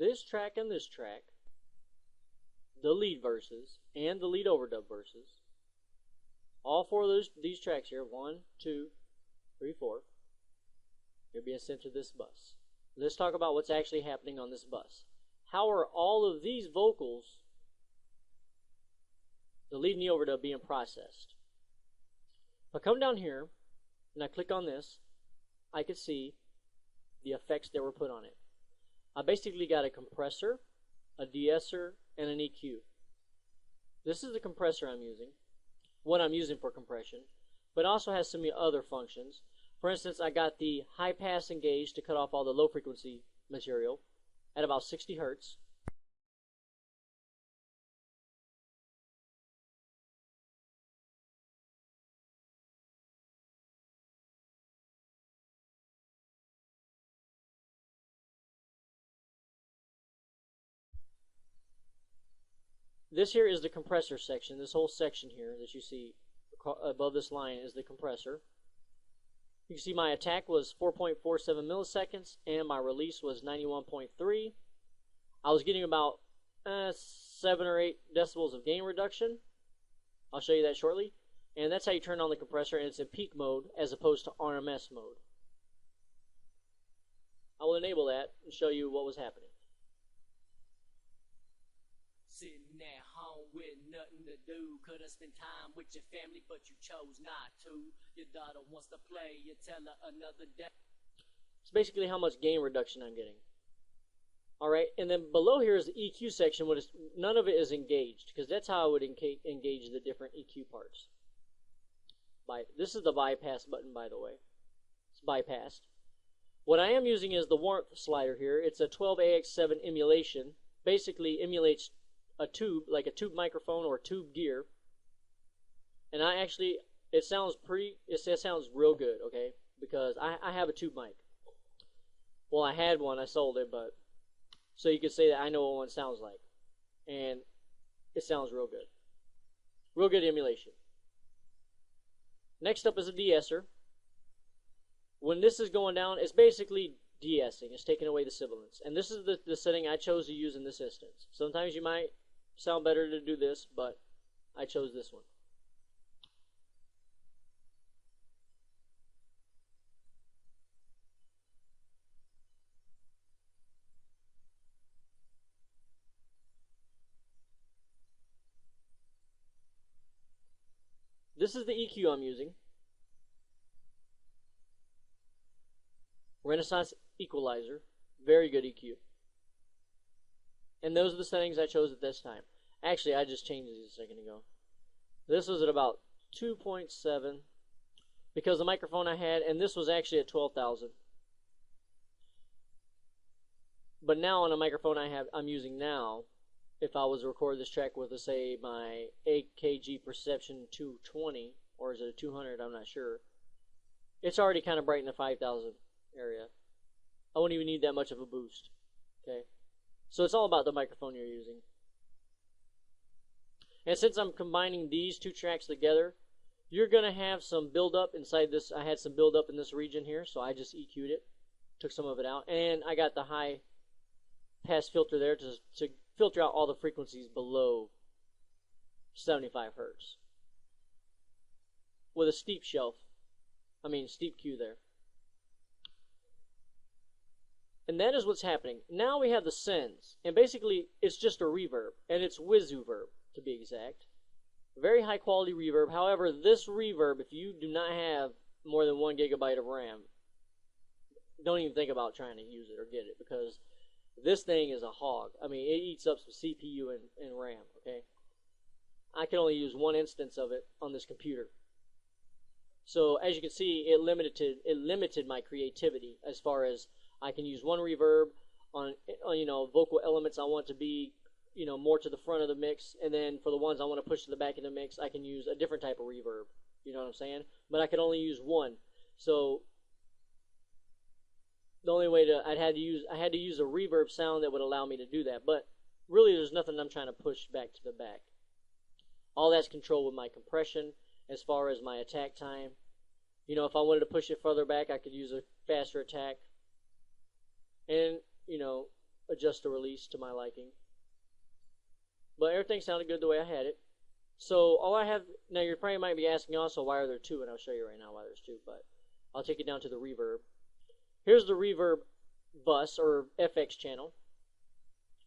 this track and this track, the lead verses and the lead overdub verses, all four of these tracks here, 1, 2, 3, 4, they're being sent to this bus. Let's talk about what's actually happening on this bus. How are all of these vocals, the lead and the overdub, being processed? If I come down here and I click on this, I can see the effects that were put on it. I basically got a compressor, a de-esser, and an EQ. This is the compressor I'm using, what I'm using for compression, but it also has some other functions. For instance, I got the high pass engaged to cut off all the low frequency material at about 60 hertz. This here is the compressor section. This whole section here that you see above this line is the compressor. You can see my attack was 4.47 milliseconds and my release was 91.3. I was getting about 7 or 8 decibels of gain reduction. I'll show you that shortly. And that's how you turn on the compressor, and it's in peak mode as opposed to RMS mode. I will enable that and show you what was happening. Sitting at home with nothing to do, could have spent time with your family, but you chose not to. Your daughter wants to play, you tell her another day. It's basically how much gain reduction I'm getting. Alright, and then below here is the EQ section. None of it is engaged, because that's how I would engage the different EQ parts. This is the bypass button, by the way. It's bypassed. What I am using is the warmth slider here. It's a 12AX7 emulation. Basically emulates a tube, like a tube microphone or tube gear. And it sounds real good, okay? Because I have a tube mic. Well, I had one, I sold it, but so you could say that I know what one sounds like. And it sounds real good. Real good emulation. Next up is a de-esser. When this is going down, it's basically de-essing. It's taking away the sibilance. And this is the setting I chose to use in this instance. Sometimes you might sound better to do this, but I chose this one. This is the EQ I'm using. Renaissance equalizer. Very good EQ. And those are the settings I chose at this time. Actually, I just changed these a second ago. This was at about 2.7 because the microphone I had, and this was actually at 12,000. But now on a microphone I'm using now, if I was to record this track with, let's say, my 8kg Perception 220, or is it a 200, I'm not sure, it's already kind of bright in the 5,000 area. I wouldn't even need that much of a boost. Okay, so it's all about the microphone you're using. And since I'm combining these two tracks together, you're going to have some buildup inside this. I had some buildup in this region here, so I just EQ'd it, took some of it out, and I got the high pass filter there to filter out all the frequencies below 75 hertz with a steep steep Q there. And that is what's happening. Now we have the sends, and basically it's just a reverb, and it's Reverb to be exact. Very high quality reverb. However, this reverb, if you do not have more than 1 gigabyte of RAM, don't even think about trying to use it or get it, because this thing is a hog. I mean, it eats up some CPU and RAM, okay? I can only use one instance of it on this computer. So as you can see, it limited my creativity as far as I can use one reverb on vocal elements I want to be more to the front of the mix, and then for the ones I want to push to the back of the mix, I can use a different type of reverb. You know what I'm saying? But I can only use one. So the only way I had to use a reverb sound that would allow me to do that. But really, there's nothing I'm trying to push back to the back. All that's controlled with my compression as far as my attack time. If I wanted to push it further back, I could use a faster attack. And, adjust the release to my liking. But everything sounded good the way I had it. So all I have, now you probably might be asking also, why are there two? And I'll show you right now why there's two, but I'll take you down to the reverb. Here's the reverb bus, or FX channel,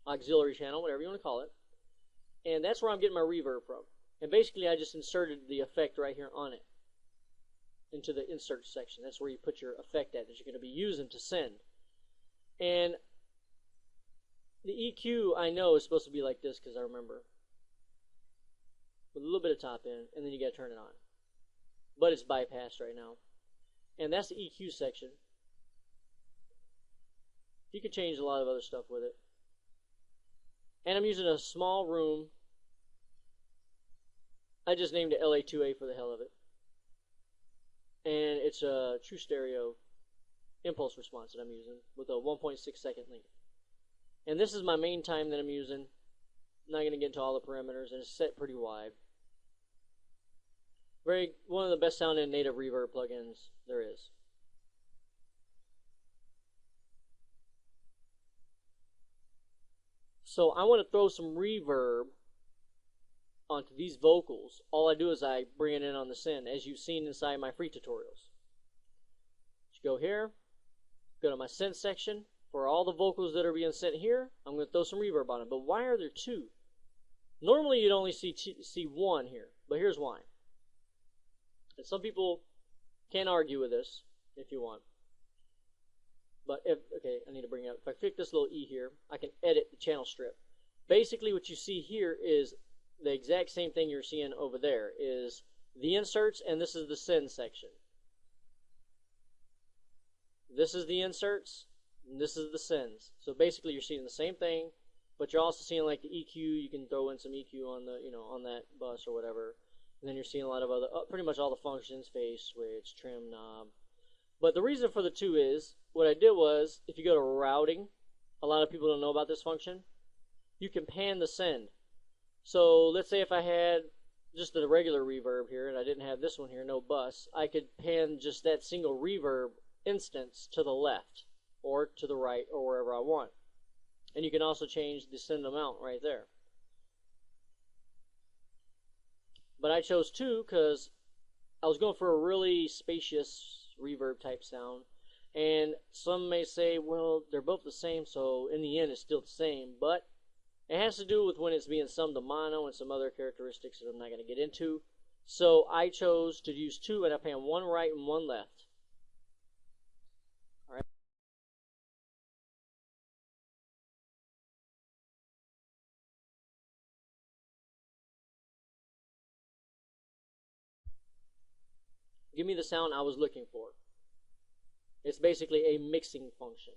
auxiliary channel, whatever you want to call it. And that's where I'm getting my reverb from. And basically I just inserted the effect right here on it, into the insert section. That's where you put your effect at that you're going to be using to send. And the EQ, I know, is supposed to be like this because I remember. With a little bit of top end, and then you got to turn it on. But it's bypassed right now. And that's the EQ section. You can change a lot of other stuff with it. And I'm using a small room. I just named it LA2A for the hell of it. And it's a true stereo impulse response that I'm using with a 1.6 second length. And this is my main time that I'm using. I'm not going to get into all the parameters, and it's set pretty wide. One of the best sounding native reverb plugins there is. So I want to throw some reverb onto these vocals. All I do is I bring it in on the send, as you've seen inside my free tutorials. Just go here, go to my send section. For all the vocals that are being sent here, I'm going to throw some reverb on it. But why are there two? Normally you'd only see one here, but here's why. And some people can argue with this if you want. But okay, I need to bring it up. If I click this little E here, I can edit the channel strip. Basically what you see here is the exact same thing you're seeing over there, is the inserts, and this is the send section. This is the inserts, and this is the sends. So basically you're seeing the same thing, but you're also seeing like the EQ. You can throw in some EQ on the, on that bus or whatever. And then you're seeing a lot of other, pretty much all the functions, phase switch, trim knob. But the reason for the two is, what I did was, if you go to routing, a lot of people don't know about this function, you can pan the send. So let's say if I had just the regular reverb here, and I didn't have this one here, no bus, I could pan just that single reverb instance to the left, or to the right, or wherever I want. And you can also change the send amount right there. But I chose two because I was going for a really spacious reverb type sound. And some may say, well, they're both the same, so in the end it's still the same. But it has to do with when it's being summed to mono and some other characteristics that I'm not going to get into. So I chose to use two, and I pan one right and one left. All right. Give me the sound I was looking for. It's basically a mixing function.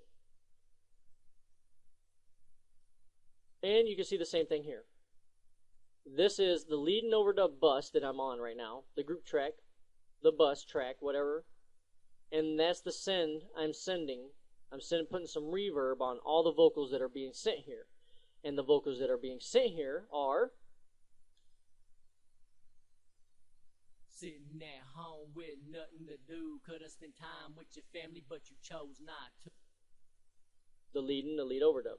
And you can see the same thing here. This is the lead and overdub bus that I'm on right now, the group track, the bus track, whatever. And that's the send I'm sending. I'm putting some reverb on all the vocals that are being sent here. And the vocals that are being sent here are... Sitting at home with nothing to do, could have spent time with your family, but you chose not to. The lead and the lead overdub.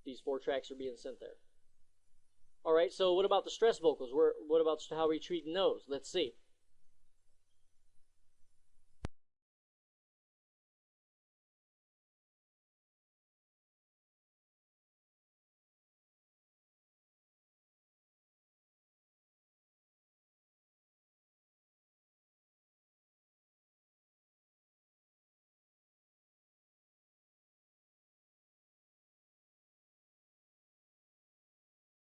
These four tracks are being sent there. Alright, so what about the stress vocals? What about how are we treating those? Let's see.